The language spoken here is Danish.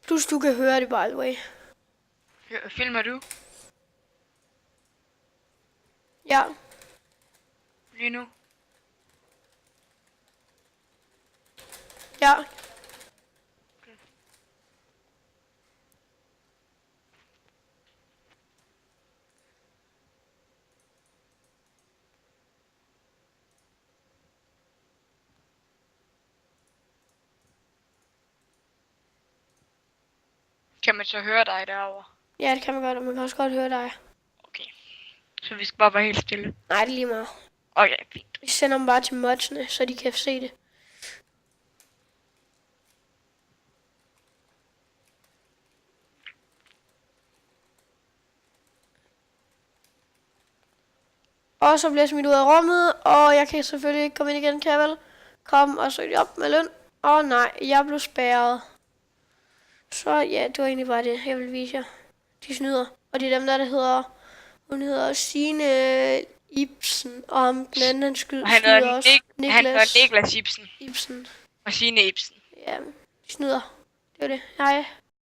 Plus du kan høre det, by the way. Filmer du Ja. lige nu? Ja. Kan man så høre dig derovre? Ja, det kan man godt, og man kan også godt høre dig. Okay. Så vi skal bare være helt stille. Nej, det er lige meget. Okay, fint. Vi sender dem bare til modsene, så de kan se det. Og så bliver jeg smidt ud af rummet, og jeg kan selvfølgelig ikke komme ind igen, kan jeg vel? Kom og søg op med løn. Nej, jeg blev spærret. Så ja, det var egentlig bare det, jeg ville vise jer. De snyder. Og det er dem der hedder... Hun hedder Signe Ibsen, og ham den anden, han skyder også. Han hedder Niklas Ibsen. Ibsen. Og Signe Ibsen. Ja, de snyder. Det var det. Hej.